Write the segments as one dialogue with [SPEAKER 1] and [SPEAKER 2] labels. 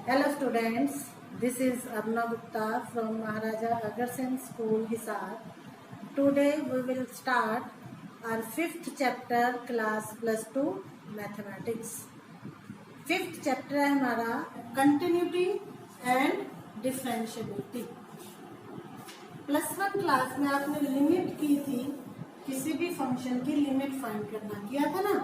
[SPEAKER 1] Hello students, this is Aruna Gupta from Maharaja Agarsen School, Hisar. Today we will start our 5th chapter class plus 2 mathematics. 5th chapter है हमारा continuity and differentiability. +1 class में आपने limit की थी, किसी भी function की limit find करना किया था ना।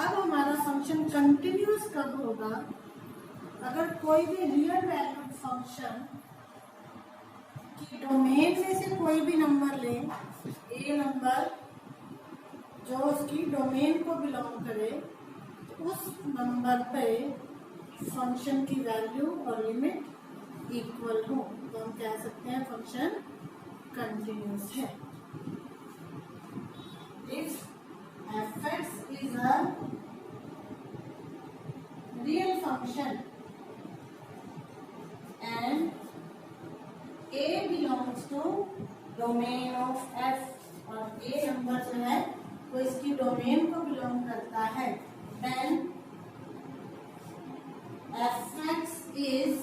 [SPEAKER 1] अब हमारा फंक्शन कंटिन्यूस कब होगा? अगर कोई भी रियल वैल्यूड फंक्शन की डोमेन में से कोई भी नंबर ले, ए नंबर जो उसकी डोमेन को बिलोंग करे, तो उस नंबर पे फंक्शन की वैल्यू और लिमिट इक्वल हो तो हम कह सकते हैं फंक्शन कंटिन्यूस है। If f(x) is a real function and a belongs to domain of f और a नंबर जो है वो इसकी डोमेन को बिलोंग करता है, then f(x) is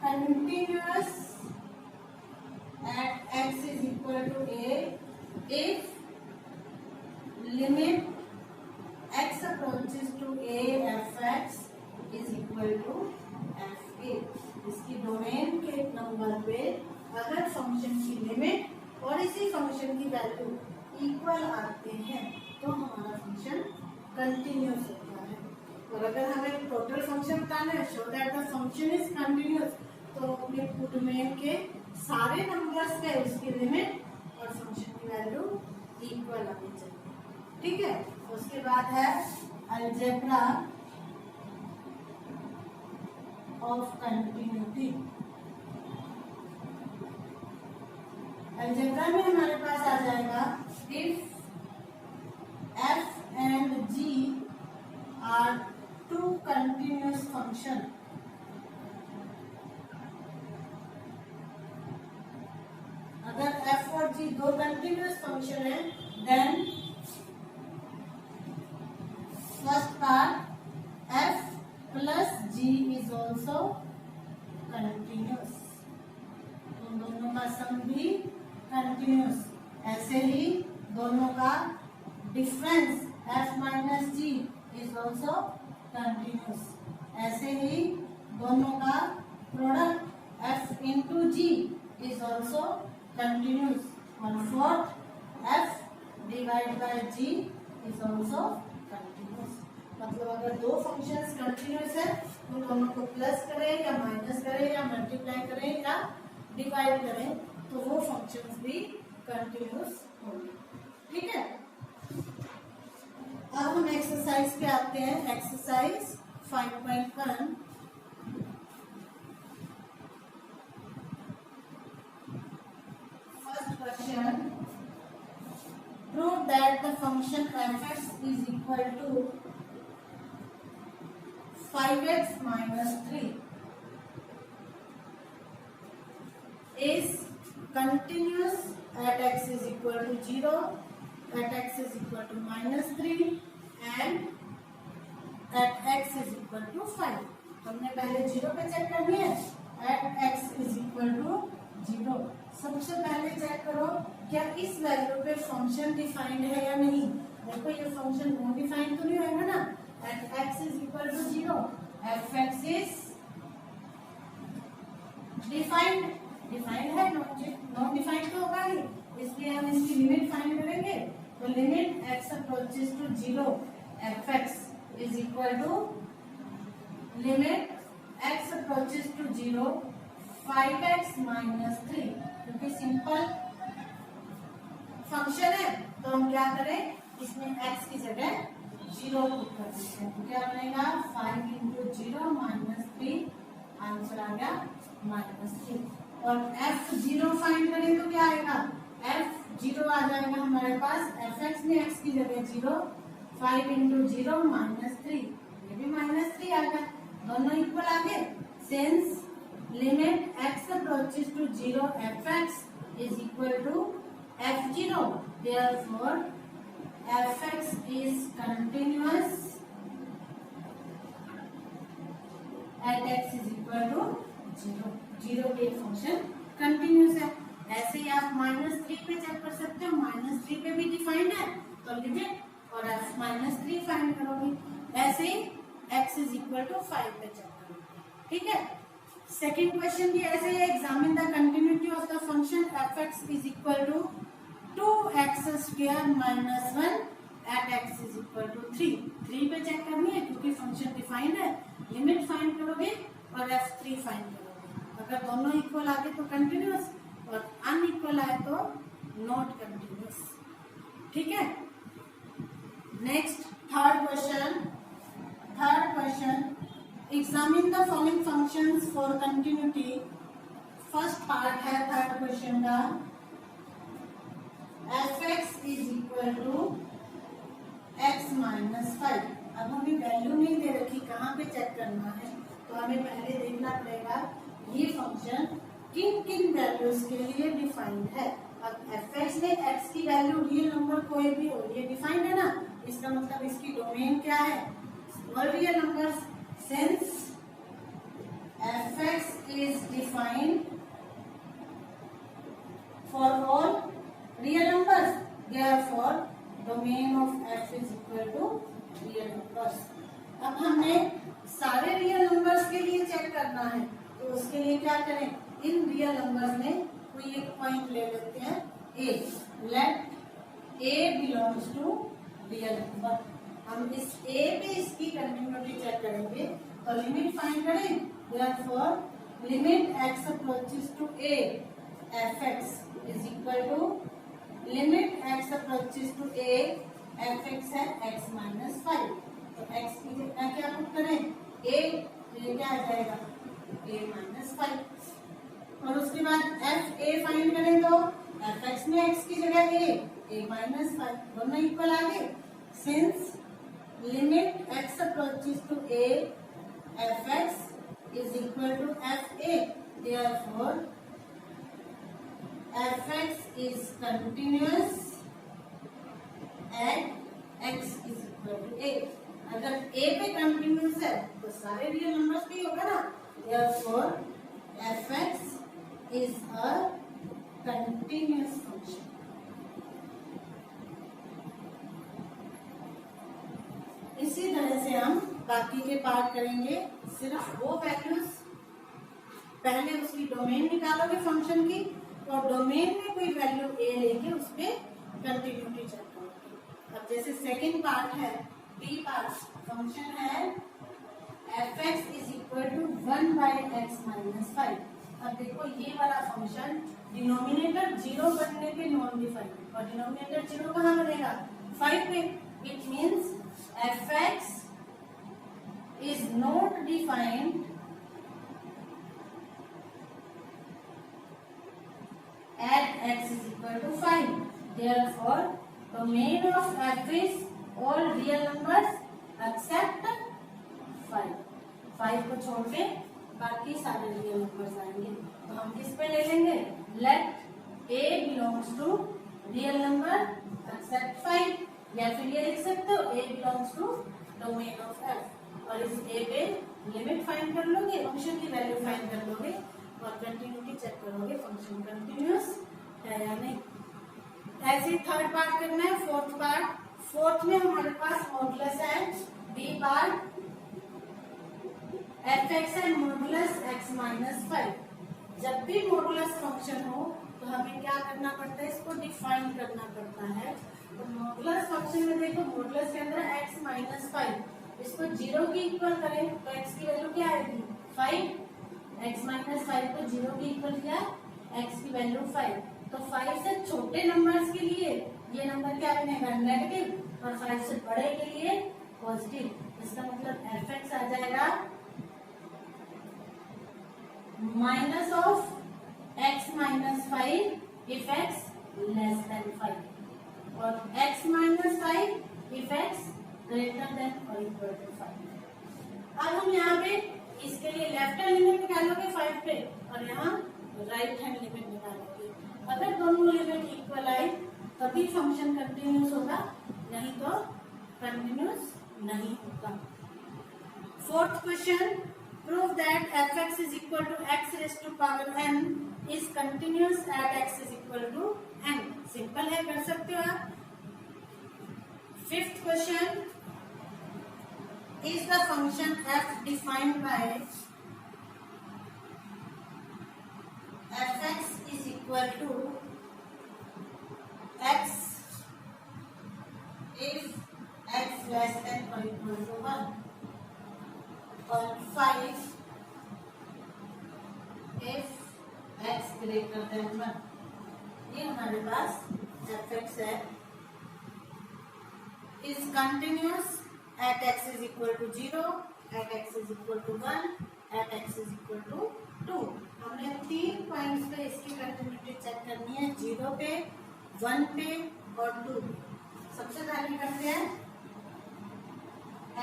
[SPEAKER 1] continuous at x is equal to a if limit x approaches to a f(x) is equal to fa। इसकी domain के नंबर पे अगर फंक्शन की लिमिट और इसी फंक्शन की वैल्यू इक्वल आते हैं तो हमारा फंक्शन कंटिन्यूस होता है। और अगर हमें टोटल फंक्शन बताना है, show that the function is continuous, तो अपने डोमेन के सारे नंबर्स पे उसकी लिमिट और फंक्शन की वैल्यू इक्वल आनी चाहिए। ठीक है, उसके बाद है अलजेब्रा ऑफ कंटिन्यूटी। अलजेब्रा में हमारे पास आ जाएगा if f and g are two continuous function, अगर f और g दो कंटिन्यूस फंक्शन है, then first part f plus g is also continuous, तो दोनों का सम भी कंटिन्यूस। ऐसे ही दोनों का difference f minus g is also continuous. ऐसे ही दोनों का product f into g is also continuous। और fourth f divide by g is also continuous. मतलब अगर दो फंक्शंस कंटिन्यूस है तो दोनों को प्लस करें या माइनस करें या मल्टीप्लाई करें या डिवाइड करें तो वो फंक्शंस भी कंटिन्यूस होंगे। ठीक है, अब हम एक्सरसाइज पे आते हैं। Exercise 5.1। Question: prove that the function f(x) is equal to 5x minus 3 is continuous at x is equal to 0, at x is equal to minus 3 and at x is equal to 5। हमने पहले 0 पे check करनी है, at x is equal to 0। सबसे पहले check करो क्या इस वैल्यू पे फंक्शन डिफाइंड है या नहीं। देखो ये फंक्शन नॉन डिफाइंड तो नहीं होगा ना। At x is equal to 0, f(x) is defined है, नॉन डिफाइंड तो होगा नहीं, इसलिए हम इसकी लिमिट फाइंड करेंगे। तो limit x approaches to 0 f(x) is equal to limit x approaches to 0 5x minus 3। क्योंकि सिंपल फंक्शन है तो हम क्या करें, इसमें x की जगह 0 पुट कर देते हैं। तो क्या बनेगा 5 इंटू 0 माइनस 3, आंसर आ गया -3। और f(0) फाइंड करें तो क्या आएगा, f(0) आ जाएगा हमारे पास f(x) में x की जगह 0, 5 इंटू 0 माइनस 3, ये भी -3 आ गया, दोनों इक्वल आ गए। Since limit x approaches to 0 f(x) is equal to f(0), therefore f(x) is continuous at x is equal to 0, 0 पे फंक्शन कंटिन्यूस है। ऐसे ही आप -3 पे चेक कर सकते हो, -3 पे भी डिफाइंड है तो लिमिट और f -3 फाइंड करोगे। ऐसे ही x इज इक्वल टू 5 पे चेक करोगे, ठीक है। सेकंड क्वेश्चन भी ऐसे ही, examine the continuity of the function f(x) is equal to 2x² - 1 at x is equal to 3 पे चेक करनी है क्योंकि फंक्शन डिफाइंड है। लिमिट फाइंड करोगे और f3 फाइंड करोगे। अगर दोनों इक्वल आ गए तो कंटिन्यूस और अनइक्वल आए तो नॉट कंटिन्यूस, ठीक है। Next third question examine the following functions for continuity. First part है थर्ड क्वेश्चन का, f(x) is equal to x - 5। अब हमें वैल्यू नहीं दे रखी, कहाँ पे चेक करना है तो हमें पहले देखना पड़ेगा ये फंक्शन किन किन वैल्यूज के लिए डिफाइंड है। अब f(x) में x की वैल्यू रियल नंबर कोई भी हो, ये डिफाइंड है ना, इसका मतलब इसकी डोमेन क्या है, all real numbers. Since f(x) is defined for all real numbers, therefore domain of f is equal to real numbers. अब हमने सारे रियल नंबर्स के लिए चेक करना है तो उसके लिए क्या करें, इन रियल नंबर्स में कोई एक पॉइंट ले लेते हैं a, let a belongs to real number. हम इस a पे इसकी कंटिन्यूटी चेक करेंगे तो लिमिट फाइंड करें, therefore limit x approaches to a f(x) is equal to limit x approaches to a f(x) है x - 5। तो x की जगह क्या पुट करें a, ये क्या आ जाएगा a - 5। और उसके बाद f a फाइंड करें तो f(x) में x की जगह a - 5 दोनों इक्वल आ गए। Since limit x approaches to a f(x) is equal to f a, therefore f(x) is continuous at x is equal to a। अगर a पे कंटिन्यूस है तो सारे रियल नंबर्स पे होगा ना, therefore f(x) is a continuous function। इसी तरह से हम बाकी के पार्ट करेंगे। सिर्फ वो वैल्यूज, पहले उसकी डोमेन निकालोगे फंक्शन की और डोमेन में कोई वैल्यू a लेके उस पे कंटिन्यूटी चेक करोगे। अब जैसे सेकंड पार्ट है b पार्ट, फंक्शन है f(x) is equal to 1/x - 5। अब देखो ये वाला फंक्शन डिनोमिनेटर 0 बनने पे नॉन डिफाइंड और डिनोमिनेटर 0 कहाँ बनेगा 5 पे। It means f(x) is not defined at x is equal to 5, therefore domain of f is all real numbers except 5। 5 को छोड़ के बाकी सारे रियल नंबर्स आएंगे। तो हम किस पे ले लेंगे, late a belongs to real number except 5, या फिर ये लिख सकते हो a belongs to domain of f। और इस a पे लिमिट फाइंड कर लोगे, फंक्शन की वैल्यू फाइंड कर लोगे और कंटिन्यूटी चेक करोगे फंक्शन कंटिन्यूस है या नहीं। ऐसे थर्ड पार्ट करना है। फोर्थ पार्ट, फोर्थ में हमारे पास मॉडुलस है b पार्ट f(x) है मॉडुलस x - 5। जब भी मॉडुलस फंक्शन हो तो हमें क्या करना पड़ता है, इसको डिफाइन करना पड़ता है। तो मॉडुलस फंक्शन में देखो मॉडुलस के अंदर x - 5, इसको 0 की इक्वल करें तो x की वैल्यू क्या आएगी 5। x - 5 को 0 की इक्वल किया, x की वैल्यू 5। तो 5 से छोटे नंबर्स के लिए ये नंबर क्या बनेगा नेगेटिव और 5 से बड़े के लिए पॉजिटिव। इसका मतलब f(x) आ जाएगा minus of x - 5 if x less than 5 और x - 5 if x greater than और इक्वल टू 5। अब हम यहाँ पे इसके लिए लेफ्ट हैंड लिमिट निकालोगे 5 पे और यहाँ राइट हैंड लिमिट निकालोगे। अगर दोनों लिमिट इक्वल आए तभी फंक्शन कंटिन्यूस होगा, नहीं तो कंटिन्यूस नहीं होगा। Fourth question, Prove that fx is equal to x raised to power n is continuous at x is equal to n. Simple है, कर सकते हो आप. Fifth question, is the function f defined by fx is equal to x if x less than or equal to 1 और 5 if x greater than 1. ये हमारे पास fx है. is continuous at x is equal to 0, at x is equal to 1, at x is equal to 2. हमने 3 points पे इसकी continuity check करनी है, 0 पे, 1 पे और 2. सबसे पहले करते हैं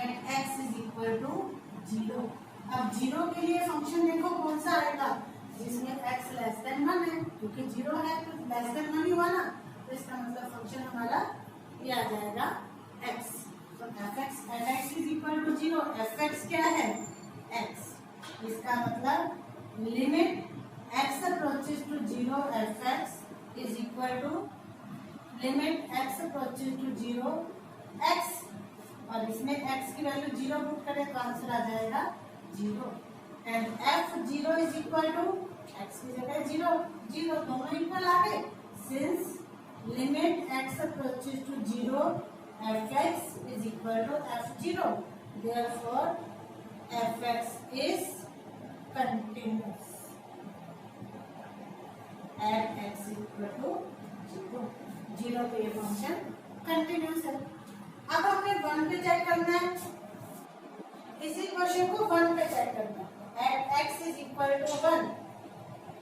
[SPEAKER 1] at x is equal to 0. अब 0 के लिए फंक्शन देखो कौन सा आएगा, जिसमें x लेस देन 1 है, क्योंकि 0 है तो लेस देन 1 ही हुआ ना, तो इसका मतलब फंक्शन हमारा ये आ जाएगा x. तो fx at x is equal to 0, fx क्या है x. इसका मतलब limit x approaches to 0 fx is equal to limit x approaches to 0 x, और इसमें x की वैल्यू 0 पुट करें तो आंसर आ जाएगा 0. And f0 is equal to x की जगह 0 0 दोनों इक्वल आ गए. Since limit x approaches to 0 fx is equal to f0, therefore fx is continuous at x is equal to 0. 0 पे ये फंक्शन कंटिन्यूस है. अब हमें 1 पे चेक करना है, इसी क्वेश्चन को 1 पे चेक करना है. At x is equal to 1.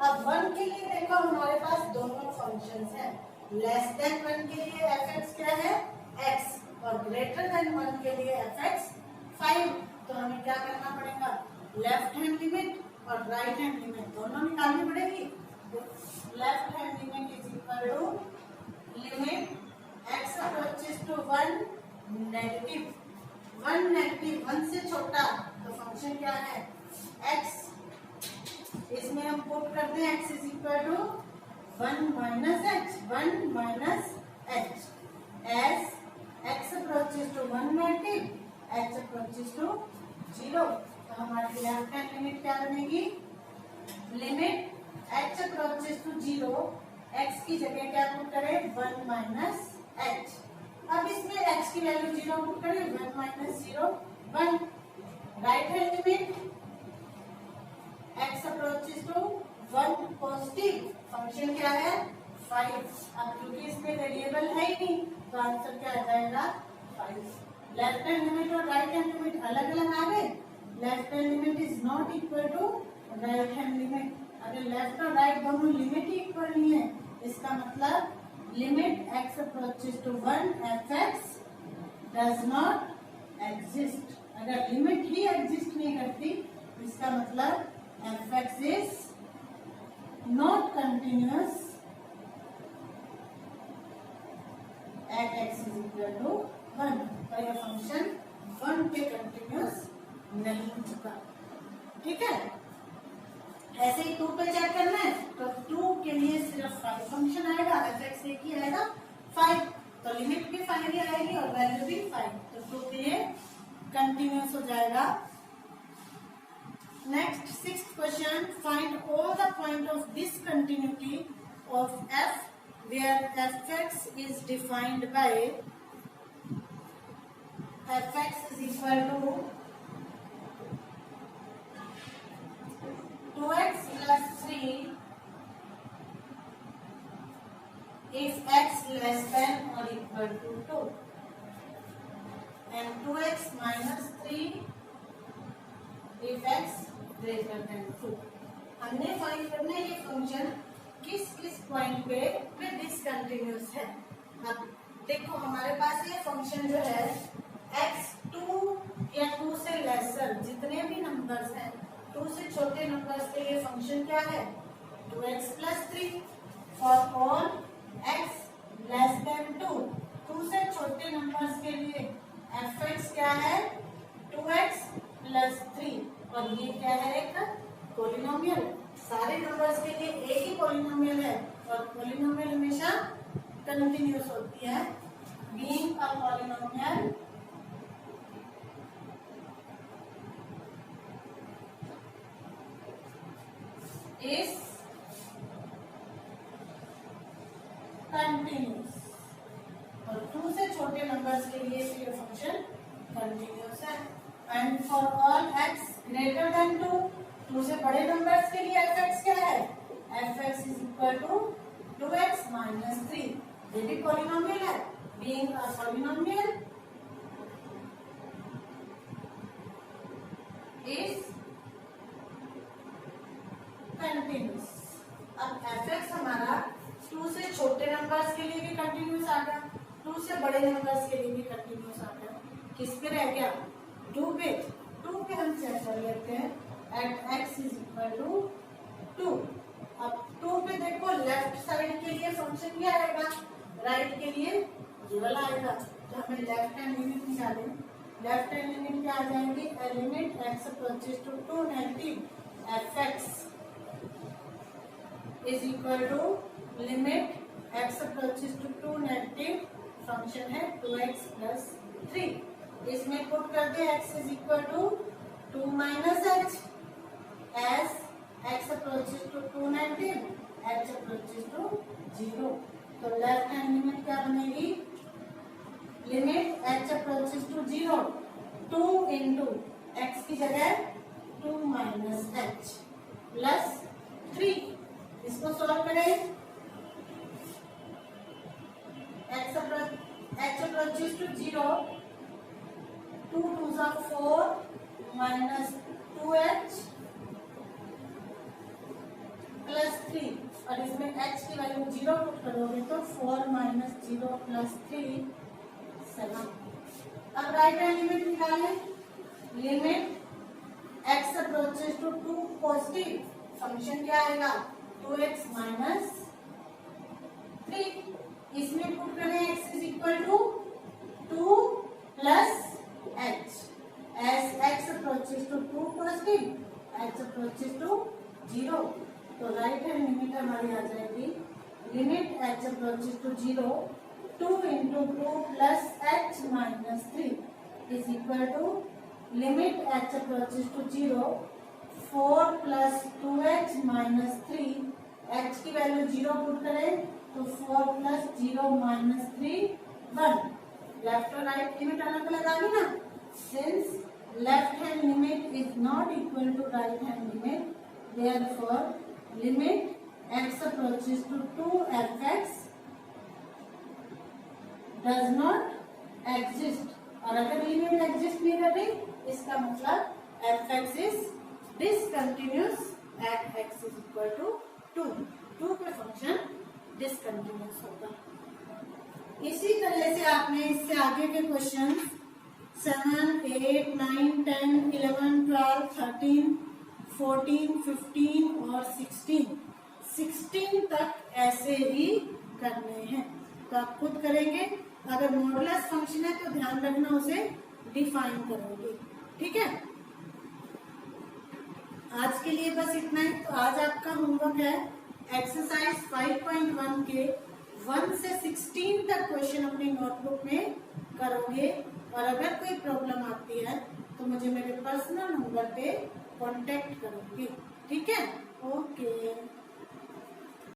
[SPEAKER 1] अब 1 के लिए देखो हमारे पास दोनों फंक्शंस हैं. लेस देन 1 के लिए fx क्या है x, और ग्रेटर देन 1 के लिए fx 5. तो हमें क्या करना पड़ेगा, लेफ्ट हैंड लिमिट और राइट हैंड लिमिट दोनों निकालनी पड़ेगी. Left hand limit is equal to limit x approaches to 1 negative 1 negative 1 से छोटा, तो फंक्शन क्या है x. इसमें हम पुट करते हैं x is equal to 1 minus h, 1 minus h. As x approaches to 1 negative, h approaches to 0, तो हमारी लेफ्ट हैंड लिमिट क्या बनेगी, limit h approaches to 0, x की जगह क्या पुट करें 1 माइनस h. अब इसमें x की वैल्यू 0 पुट करें, 1 minus 0 1. Right hand limit x approaches to 1 positive, function क्या है 5. अब क्योंकि इसमें वेरिएबल है ही नहीं तो आंसर क्या आ जाएगा 5. लेफ्ट हैंड लिमिट और राइट हैंड लिमिट अलग अलग आ गए. Left hand limit is not equal to right hand limit. अगर लेफ्ट और राइट दोनों लिमिट ही इक्वल नहीं है, इसका मतलब limit x approaches to 1 fx does not exist. अगर लिमिट ही एग्जिस्ट नहीं करती, इसका मतलब fx is not continuous at x is equal to 1. तो यह फंक्शन 1 पे कंटिन्यूस नहीं होगा. ठीक है. ऐसे ही 2 पे चेक करना है, तो 2 के लिए सिर्फ 5 फंक्शन आएगा, fx एक ही आएगा 5, तो लिमिट भी 5 ही आएगी और वैल्यू भी 5, तो 2 के लिए कंटिन्यूस हो जाएगा. Next 6th question, find all the point of discontinuity of f where fx is defined by fx is equal to 2x plus 3 if x less than or equal to 2 and 2x minus 3 if x greater than 2. हमने find करना है ये function किस किस point पे discontinuous है. अब देखो हमारे पास ये फंक्शन जो है x 2 या 2 से लेसर जितने भी नंबर्स हैं, 2 से छोटे नंबर्स के लिए फंक्शन क्या है 2x plus 3. For all x less than 2, 2 से छोटे नंबर्स के लिए fx क्या है 2x plus 3, और ये क्या है, एक पॉलिनोमियल। सारे नंबर्स के लिए एक ही पॉलिनोमियल है और पॉलिनोमियल हमेशा कंटिन्यूअस होती है। Being a polynomial is continuous, और 2 से छोटे नंबर्स के लिए ये फंक्शन कंटिन्यूअस है। And for all x greater than 2, 2 से बड़े नंबर्स के लिए fx क्या है, fx is equal to 2x minus 3। ये भी पॉलिनोमियल है। Being a polynomial is continuous. अब fx हमारा 2 से छोटे नंबर्स के लिए भी कंटिन्यूअस आ गया, 2 से बड़े नंबर्स के लिए भी कंटिन्यूअस आ गया। किस पे रह गया, 2 पे। 2 पे हम चेक कर लेते हैं at x is equal to 2। अब 2 पे देखो लेफ्ट साइड के लिए फंक्शन क्या आएगा, राइट के लिए ये वाला आएगा। तो हमें लेफ्ट हैंड लिमिट निकालें। लेफ्ट हैंड लिमिट क्या आ जाएगी, limit x approaches to 2 negative fx is equal to limit x approaches to 2 negative, function है 2x प्लस 3। इसमें पुट कर दे x is equal to 2 minus h as x approaches to 2 negative, h approaches to 0। तो left hand limit क्या बनेगी, limit h approaches to 0, 2 into x की जगह 2 minus h plus 3। इसको सॉल्व करें, h अप्रोचेस टू 0, 2 2 जा 4 माइनस 2h प्लस 3, और इसमें h की वैल्यू 0 पुट करोगे तो 4 माइनस 0 प्लस 3 7। अब राइट हैंड लिमिट निकालें। Limit x approaches to 2 positive, function क्या आएगा 2x माइनस 3। इसमें पुट करें x is equal to 2 plus h as x approaches to 2 positive, h approaches to 0। तो राइट हैंड लिमिट हमारी आ जाएगी, limit h approaches to 0, 2 into 2 plus h minus 3 is equal to limit h approaches to 0, 4 plus 2h minus 3। h की value 0 put करें तो 4 plus 0 minus 3 1। Left और right limit अलग अलग आ गई ना। Since left hand limit is not equal to right hand limit, therefore limit x approaches to 2 fx does not exist। और अगर लिमिट एग्जिस्ट नहीं कर रही, इसका मतलब fx is discontinuous at x is equal to 2। 2 पे फंक्शन डिसकंटिन्यूअस होगा। इसी तरह से आपने इससे आगे के क्वेश्चन 7, 8, 9, 10, 11, 12, 13, 14, 15 और 16 तक ऐसे ही करने हैं। तो आप खुद करेंगे। अगर मॉडुलस फंक्शन है तो ध्यान रखना उसे डिफाइन करोगे, ठीक है। आज के लिए बस इतना ही। तो आज आपका होमवर्क है एक्सरसाइज 5.1 के 1 से 16 तक क्वेश्चन अपनी नोटबुक में करोगे। और अगर कोई प्रॉब्लम आती है तो मुझे मेरे पर्सनल नंबर पे कांटेक्ट करोगे, ठीक है। ओके।